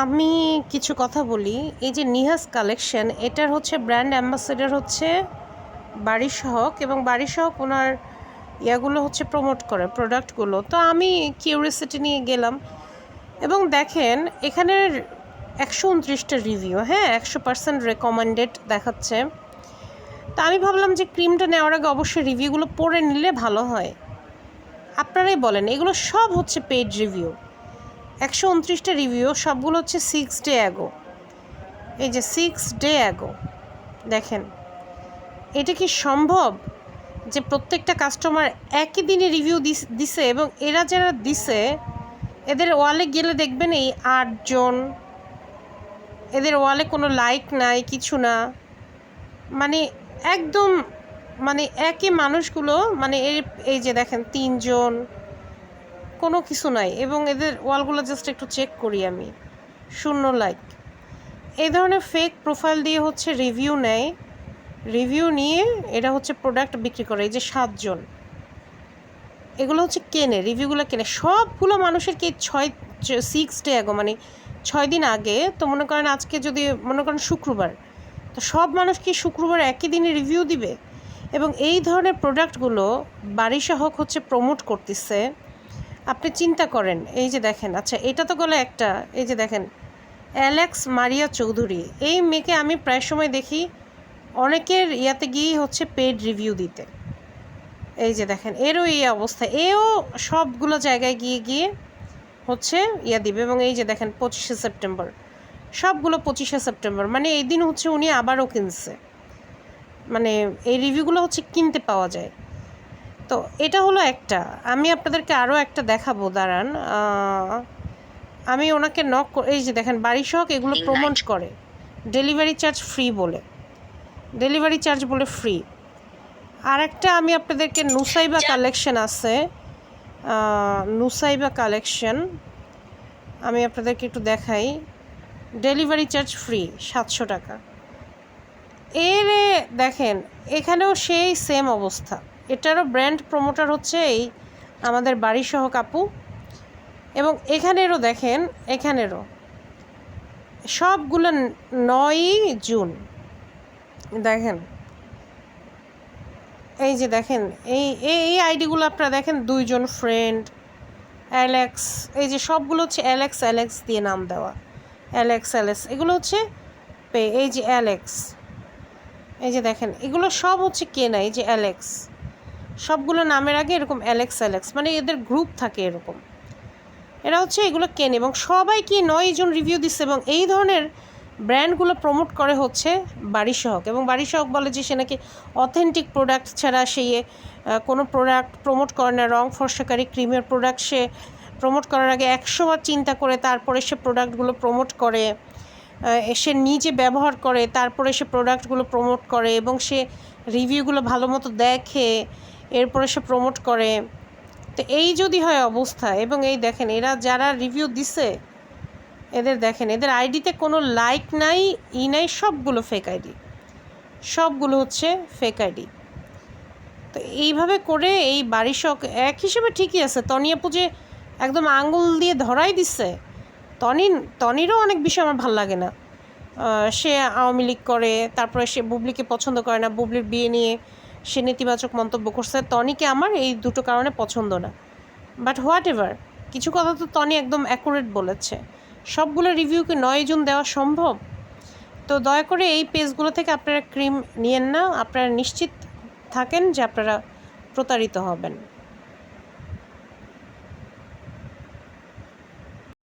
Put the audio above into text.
আমি কিছু কথা বলি। এই যে নিহাস কালেকশন, এটার হচ্ছে ব্র্যান্ড অ্যাম্বাসেডর হচ্ছে বাড়ি সহক, এবং বাড়ি সহক ওনার ইয়াগুলো হচ্ছে প্রমোট করে প্রোডাক্টগুলো। তো আমি কিউরিয়াসিটি নিয়ে গেলাম এবং দেখেন এখানের 129টা রিভিউ, হ্যাঁ 100% রেকমেন্ডেড দেখাচ্ছে। তা আমি ভাবলাম যে ক্রিমটা নেওয়ার আগে অবশ্যই রিভিউগুলো পড়ে নিলে ভালো হয়। আপনারাই বলেন, এগুলো সব হচ্ছে পেইড রিভিউ। 129টা রিভিউ, সবগুলো হচ্ছে 6 ডে অ্যাগো। এই যে 6 ডে অ্যাগো, দেখেন এটা কি সম্ভব যে প্রত্যেকটা কাস্টমার একই দিনে রিভিউ দিছে? এবং এরা যারা দিছে এদের ওয়ালে গেলে দেখবেন এই 8 জন, এদের ওয়ালে কোনো লাইক নাই, কিছু না, মানে একদম মানে একই মানুষগুলো, মানে এই যে দেখেন 3 জন, কোনো কিছু নাই। এবং এদের ওয়ালগুলো জাস্ট একটু চেক করি আমি, 0 লাইক। এই ধরনের ফেক প্রোফাইল দিয়ে হচ্ছে রিভিউ নেয়, রিভিউ নিয়ে এটা হচ্ছে প্রোডাক্ট বিক্রি করে। এই যে 7 জন, এগুলো হচ্ছে কেনে, রিভিউগুলো কেনে। সবগুলো মানুষের কি 6 ডে আগে, মানে 6 দিন আগে। তো মনে করেন আজকে যদি মনে করেন শুক্রবার, তো সব মানুষ কি শুক্রবার একই দিনে রিভিউ দিবে? এবং এই ধরনের প্রোডাক্টগুলো বাড়ি সহক হচ্ছে প্রমোট করতেছে। আপনি চিন্তা করেন, এই যে দেখেন, আচ্ছা এটা তো গেলো একটা। এই যে দেখেন অ্যালেক্স মারিয়া চৌধুরী, এই মেয়েকে আমি প্রায় সময় দেখি অনেকের ইয়াতে গিয়েই হচ্ছে পেড রিভিউ দিতে। এই যে দেখেন এরও এই অবস্থা, এও সবগুলো জায়গায় গিয়ে গিয়ে হচ্ছে ইয়া দিবে। এবং এই যে দেখেন 25শে সেপ্টেম্বর, সবগুলো 25শে সেপ্টেম্বর, মানে এই দিন হচ্ছে উনি আবারও কিনছে। মানে এই রিভিউগুলো হচ্ছে কিনতে পাওয়া যায়। তো এটা হলো একটা। আমি আপনাদেরকে আরও একটা দেখাবো, দাঁড়ান। আমি ওনাকে নক, এই যে দেখেন বাড়ি সহক এগুলো প্রমোট করে ডেলিভারি চার্জ ফ্রি বলে, ডেলিভারি চার্জ বলে ফ্রি। আর একটা আমি আপনাদেরকে নুসাইবা কালেকশন আছে, নুসাইবা কালেকশন আমি আপনাদেরকে একটু দেখাই। ডেলিভারি চার্জ ফ্রি 700 টাকা। এর দেখেন এখানেও সেই সেম অবস্থা। এটারও ব্র্যান্ড প্রমোটার হচ্ছে এই আমাদের বাড়ি সহক আপু। এবং এখানেরও দেখেন, এখানেরও সবগুলো 9ই জুন। দেখেন এই যে দেখেন এই এই আইডিগুলো আপনারা দেখেন, 2 জন ফ্রেন্ড, অ্যালেক্স, এই যে সবগুলো হচ্ছে অ্যালেক্স, অ্যালেক্স দিয়ে নাম দেওয়া, অ্যালেক্স অ্যালেক্স, এগুলো হচ্ছে এই যে অ্যালেক্স, এই যে দেখেন এগুলো সব হচ্ছে কেনা। এই যে অ্যালেক্স, সবগুলো নামের আগে এরকম অ্যালেক্স অ্যালেক্স, মানে এদের গ্রুপ থাকে এরকম। এরা হচ্ছে এগুলো কেনে এবং সবাই কি 9 জন রিভিউ দিচ্ছে। এবং এই ধরনের ব্র্যান্ডগুলো প্রমোট করে হচ্ছে বাড়ি সহক। এবং বাড়ি সহক বলে যে সে নাকি অথেন্টিক প্রোডাক্ট ছাড়া সে কোনো প্রোডাক্ট প্রমোট করে না। রং ফর্সাকারী ক্রিমের প্রোডাক্ট সে প্রমোট করার আগে 100 বার চিন্তা করে তারপরে সে প্রোডাক্টগুলো প্রমোট করে, সে নিজে ব্যবহার করে, তারপরে সে প্রোডাক্টগুলো প্রমোট করে এবং সে রিভিউগুলো ভালো মতো দেখে এরপরে সে প্রমোট করে। তো এই যদি হয় অবস্থা, এবং এই দেখেন এরা যারা রিভিউ দিছে এদের দেখেন, এদের আইডিতে কোনো লাইক নাই, নাই, সবগুলো ফেক আইডি, সবগুলো হচ্ছে ফেক আইডি। তো এইভাবে করে এই বাড়ি সহক এক হিসেবে ঠিকই আছে। তনি আপু যে একদম আঙ্গুল দিয়ে ধরাই দিচ্ছে, তনিরও অনেক বিষয় আমার ভাল লাগে না। সে আওয়ামী লীগ করে, তারপরে সে বুবলিকে পছন্দ করে না, বুবলির বিয়ে নিয়ে সে নেতিবাচক মন্তব্য করছে। তনিকে আমার এই দুটো কারণে পছন্দ না। বাট হোয়াট এভার, কিছু কথা তো তনি একদম অ্যাকুরেট বলেছে। সবগুলো রিভিউকে 9 জুন দেওয়া সম্ভব? তো দয়া করে এই পেজগুলো থেকে আপনারা ক্রিম নিয়েন না, আপনারা নিশ্চিত থাকেন যে আপনারা প্রতারিত হবেন।